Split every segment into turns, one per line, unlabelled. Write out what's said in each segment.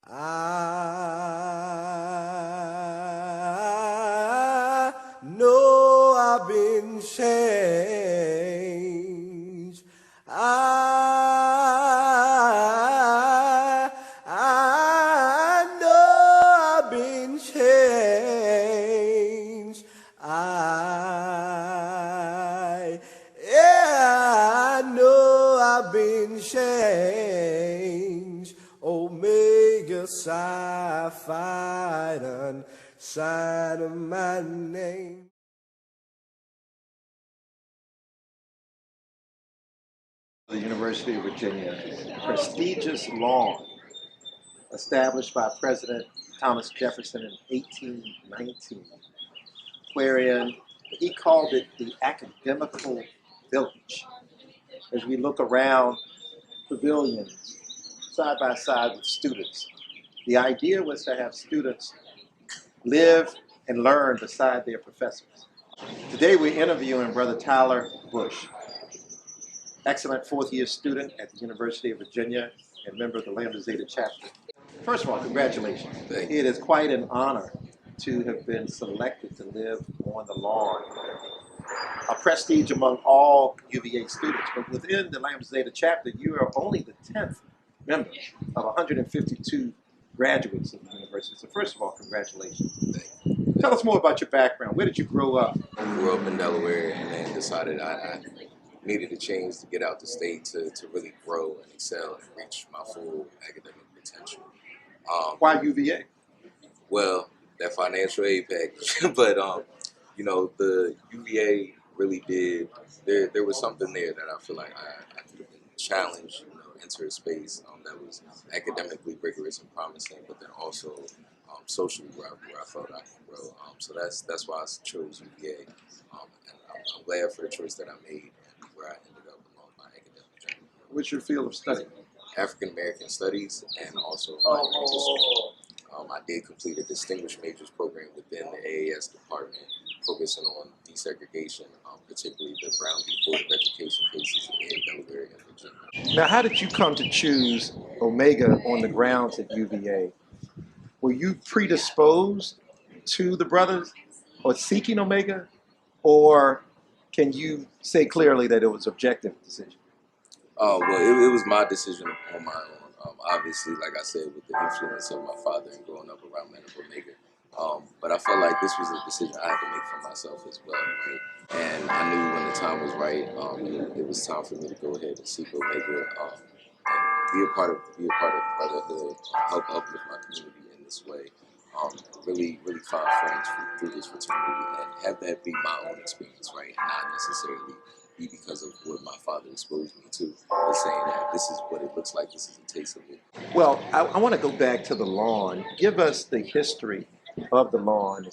I know I've been changed. I know I've been changed. Yeah, I know I've been changed. Omega Psi Phi sign of my name.
The University of Virginia, prestigious lawn established by President Thomas Jefferson in 1819, wherein he called it the academical village. As we look around pavilions side by side with students, the idea was to have students live and learn beside their professors. Today we're interviewing Brother Tyler Busch, excellent fourth-year student at the University of Virginia and member of the Lambda Zeta chapter. First of all, congratulations.
Thank
It is quite an honor to have been selected to live on the lawn. A prestige among all UVA students, but within the Lambda Zeta chapter, you are only the 10th member of 152 graduates of the university. So first of all, congratulations. Tell us more about your background. Where did you grow up?
I grew up in Delaware and then decided I needed a change to get out the state to really grow and excel and reach my full academic potential.
Why UVA?
Well, that financial aid package, but the UVA really did. There was something there that I feel like I could have been challenged, enter a space that was academically rigorous and promising, but then also socially where I felt I could grow. So that's why I chose UVA, and I'm glad for the choice that I made and where I ended up along my academic journey.
What's your field of study?
African American Studies and also minor in history. I did complete a distinguished majors program within the AAS department, focusing on desegregation, particularly the Brown v. Board of Education cases in Delaware and Virginia.
Now, how did you come to choose Omega on the grounds at UVA? Were you predisposed to the brothers or seeking Omega, or can you say clearly that it was an objective decision?
Well, it was my decision on my own. Obviously, like I said, with the influence of my father and growing up around men of Omega. But I felt like this was a decision I had to make for myself as well, right? And I knew when the time was right, it was time for me to go ahead and seek Omega, and be a part of brotherhood, help uplift my community in this way. Really find friends through this fraternity and have that be my own experience, right? And not necessarily be because of what my father exposed me to, but saying that this is what it looks like, this is a taste of it.
Well, I want to go back to the lawn. Give us the history of the lawn.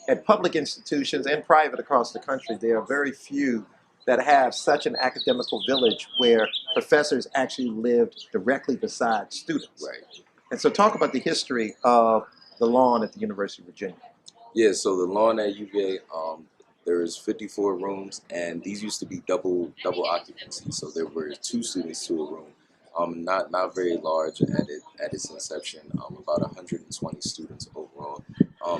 At public institutions and private across the country, there are very few that have such an academical village where professors actually lived directly beside students.
Right.
And so talk about the history of the lawn at the University of Virginia.
Yeah, so the lawn at UVA, there's 54 rooms, and these used to be double occupancy. So there were 2 students to a room. Not very large at its inception. About 120 students overall.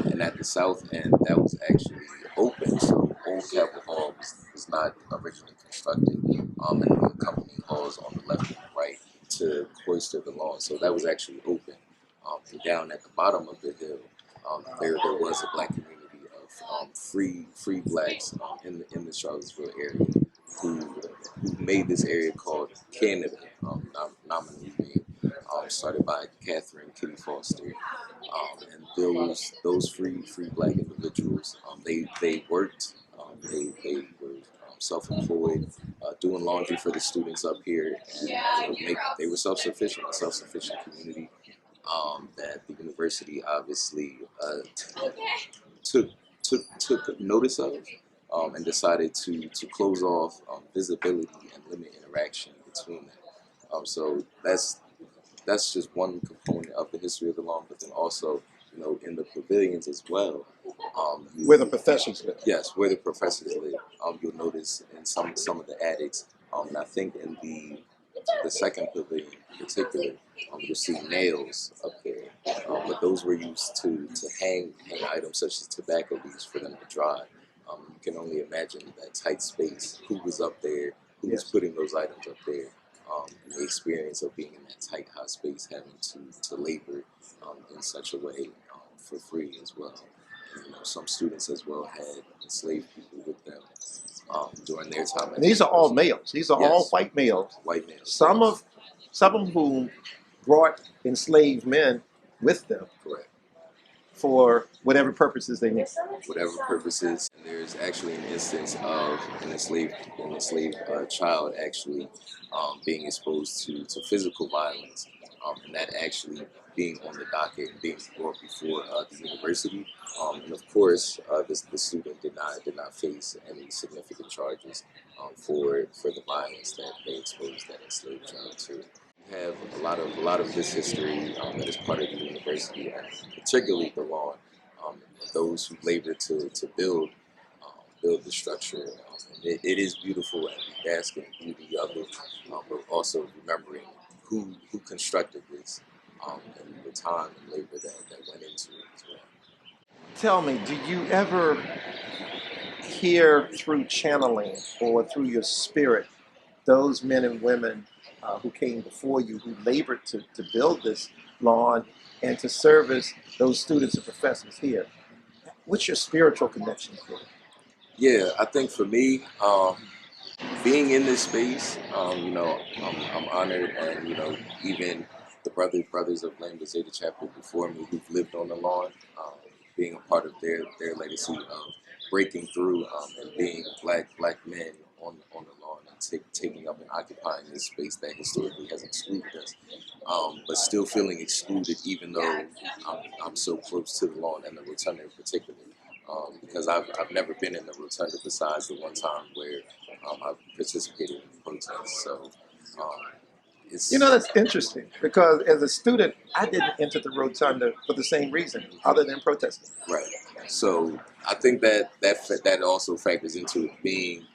And at the south end, that was actually open. So Old Capitol Hall was not originally constructed, and the accompanying halls on the left and right to cloister the lawn. So that was actually open. And down at the bottom of the hill, there was a black community of free blacks in the Charlottesville area who made this area called Canada, nominally named, started by Catherine Kitty Foster, and those free black individuals. They worked. They were self-employed, doing laundry for the students up here, and they were self-sufficient, a self-sufficient community. That the university obviously took notice of, and decided to close off visibility and limit interaction between them. So that's just one component of the history of the lawn, but then also in the pavilions as well.
Where the professors live.
Yes, where the professors live. You'll notice in some of the attics, and I think in the the second pavilion in particular, you'll see nails up there, but those were used to hang items such as tobacco leaves for them to dry. You can only imagine that tight space. Who was up there? Who was putting those items up there? And the experience of being in that tight, hot space, having to labor in such a way for free as well. And, some students as well had enslaved people with them during their time.
And these are all males. These are all white males.
White males.
Some of whom brought enslaved men with them.
Correct.
For whatever purposes they need.
Whatever purposes. And there's actually an instance of an enslaved child actually being exposed to physical violence, and that actually being on the docket, being brought before the university. And of course, the student did not face any significant charges for the violence that they exposed that enslaved child to. We have a lot of this history that is part of the university, and particularly the lawn. Those who labor to build the structure. It is beautiful, and we bask in the beauty of it, but also remembering who constructed this and the time and labor that went into it as well.
Tell me, do you ever hear through channeling or through your spirit those men and women who came before you, who labored to build this lawn and to service those students and professors here? What's your spiritual connection to it?
Yeah, I think for me, being in this space, I'm honored, and even the brothers of Lambda Zeta chapter before me who've lived on the lawn, being a part of their legacy of breaking through and being black men on the lawn and taking up and occupying this space that historically has excluded us, but still feeling excluded even though I'm so close to the lawn and the rotunda in particular. Because I've never been in the rotunda besides the one time where I've participated in the protest. So it's...
That's interesting, because as a student, I didn't enter the rotunda for the same reason, other than protesting.
Right. So I think that also factors into being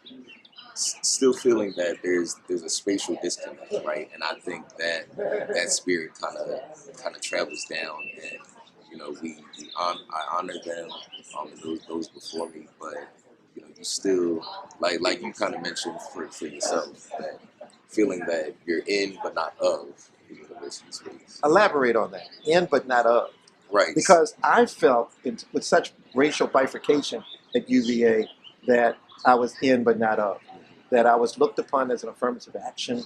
still feeling that there's a spatial disconnect, right? And I think that spirit kind of travels down, and I honor them, those before me, but you still like you kind of mentioned for yourself, that feeling that you're in but not of the university space.
Elaborate on that. In but not of.
Right.
Because I felt with such racial bifurcation at UVA that I was in but not of. That I was looked upon as an affirmative action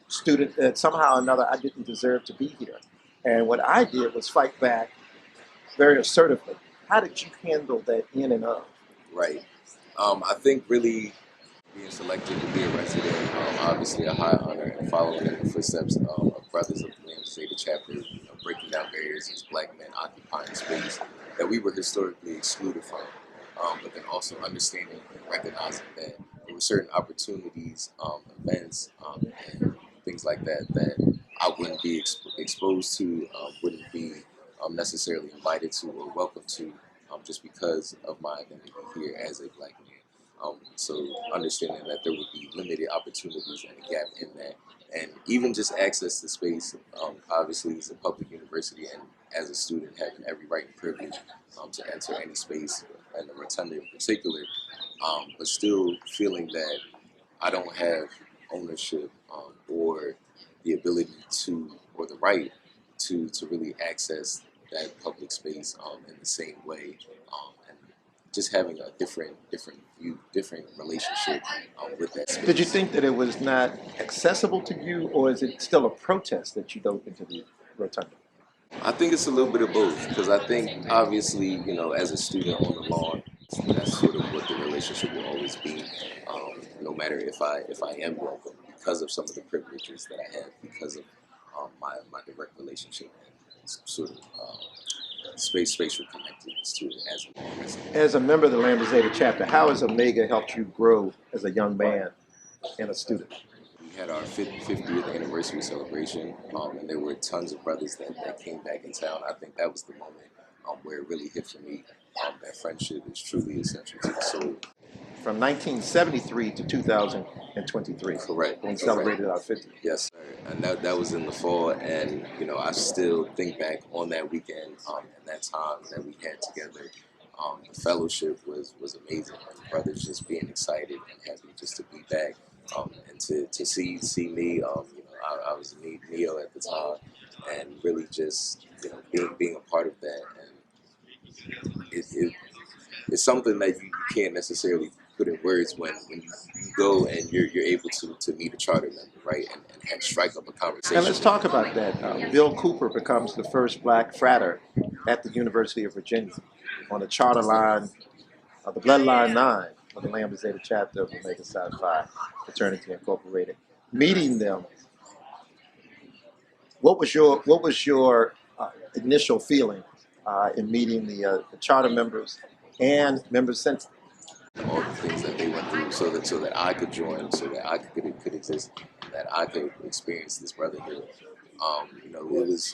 student, that somehow or another I didn't deserve to be here. And what I did was fight back very assertively. How did you handle that in and of?
Right. I think really being selected to be a resident, obviously a high honor, and following in the footsteps of brothers of the Lambda Zeta chapter, breaking down barriers as black men occupying space that we were historically excluded from, but then also understanding and recognizing that there were certain opportunities, events, and things like that I wouldn't be exposed to, wouldn't be necessarily invited to or welcome to, just because of my identity here as a black man. So understanding that there would be limited opportunities and a gap in that, and even just access to space. Obviously, it's a public university, and as a student, having every right and privilege to enter any space, and the rotunda in particular, but still feeling that I don't have ownership or the ability to, or the right to really access that public space in the same way, and just having a different view, different relationship with that space.
Did you think that it was not accessible to you, or is it still a protest that you dove into the rotunda?
I think it's a little bit of both, because I think obviously, as a student on the lawn, that's sort of what the relationship will always be, no matter if I am welcome, because of some of the privileges that I have, because of my direct relationship and sort of spatial connectedness to it as a lawn resident.
As a member of the Lambda Zeta chapter, how has Omega helped you grow as a young man and a student?
We had our 50th anniversary celebration, and there were tons of brothers that came back in town. I think that was the moment where it really hit for me, that friendship is truly essential to the soul.
from 1973 to 2023.
Correct.
When we celebrated our 50th.
Yes, sir. And that was in the fall, and I still think back on that weekend and that time that we had together. The fellowship was amazing, and brothers just being excited and happy just to be back, and to see me. I was Neo at the time, and really just being a part of that, and it's something that you can't necessarily put in words when you go and you're able to meet a charter member, right, and strike up a conversation.
And let's talk about that. Bill Cooper becomes the first black frater at the University of Virginia on the charter line of the Bloodline 9 of the Lambda Zeta chapter of Omega Psi Phi Fraternity Incorporated. Meeting them, what was your initial feeling in meeting the charter members and members since?
All the things that they went through, so that I could join, so that I could exist, that I could experience this brotherhood.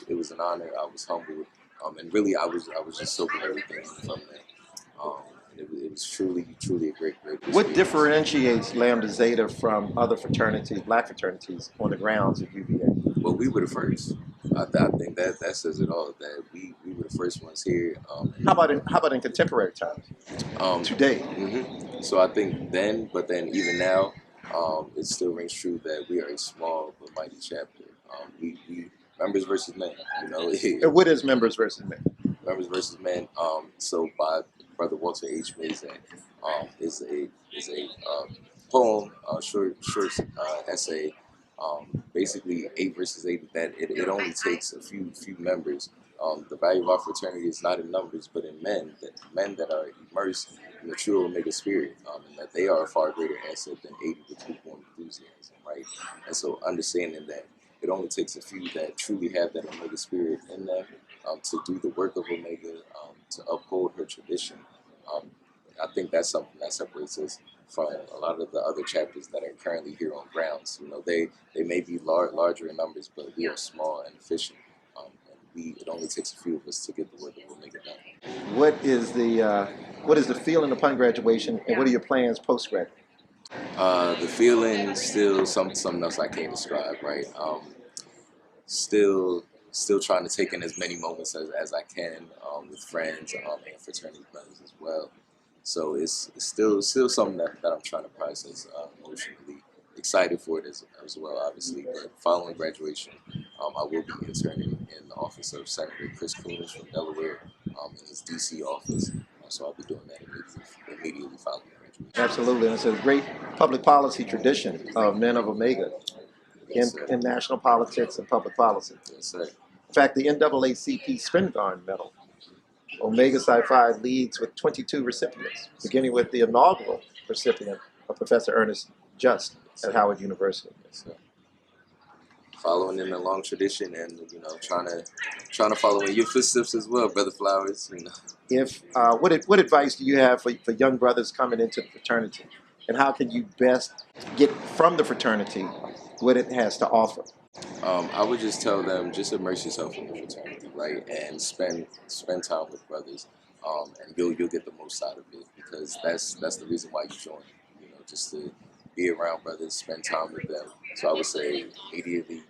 It was an honor. I was humbled, and really I was just soaking everything from that. It was truly a great experience.
What differentiates Lambda Zeta from other fraternities, black fraternities, on the grounds of UVA?
Well, we were the first. I think that says it all. That we were the first ones here.
How about in contemporary times? Today.
Mm-hmm. So I think then, but then even now, it still rings true that we are a small but mighty chapter. We members versus men.
And what is members versus men?
Members versus men. So by Brother Walter H. Mazak, is a poem, short essay. Basically 8 versus 8, that it only takes a few members. The value of our fraternity is not in numbers, but in men that are immersed in the true Omega spirit, and that they are a far greater asset than 80 with lukewarm enthusiasm, right? And so understanding that it only takes a few that truly have that Omega spirit in them to do the work of Omega, to uphold her tradition. I think that's something that separates us from a lot of the other chapters that are currently here on grounds. They may be larger in numbers, but we are small and efficient. And it only takes a few of us to get the work of Omega done.
What is the feeling upon graduation, and what are your plans post grad?
The feeling still something else I can't describe. Right. Still trying to take in as many moments as I can with friends and fraternity brothers as well. So it's still something that I'm trying to process emotionally. Excited for it as well, obviously. But following graduation, I will be interning in the office of Senator Chris Coons from Delaware in his D.C. office. So I'll be doing that immediately following graduation.
Absolutely, and it's a great public policy tradition of men of Omega in national politics and public policy.
Yes, sir.
In fact, the NAACP Spingarn Medal, Omega Psi Phi leads with 22 recipients, beginning with the inaugural recipient of Professor Ernest Just at Howard University.
Yes, sir. Following in a long tradition, and trying to follow in your footsteps as well, Brother Flowers.
If what advice do you have for young brothers coming into the fraternity, and how can you best get from the fraternity what it has to offer?
I would just tell them, just immerse yourself in the fraternity, right, and spend time with brothers, and you'll get the most out of it, because that's the reason why you join. Just to be around brothers, spend time with them. So I would say immediately,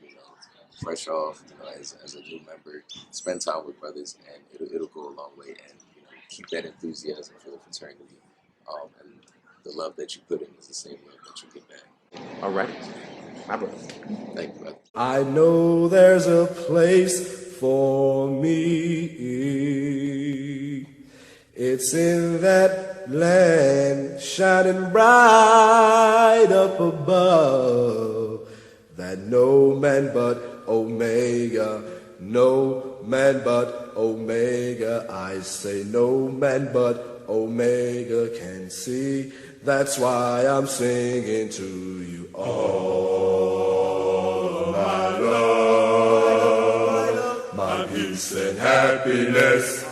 fresh off, as a new member, spend time with brothers, and it'll go a long way. And keep that enthusiasm for the fraternity, and the love that you put in is the same love that you get back.
All right. My brother.
Thank you, brother.
I know there's a place for me. It's in that land shining bright up above, that no man but Omega, no man but Omega, I say no man but Omega can see. That's why I'm singing to you all my love, my peace and happiness.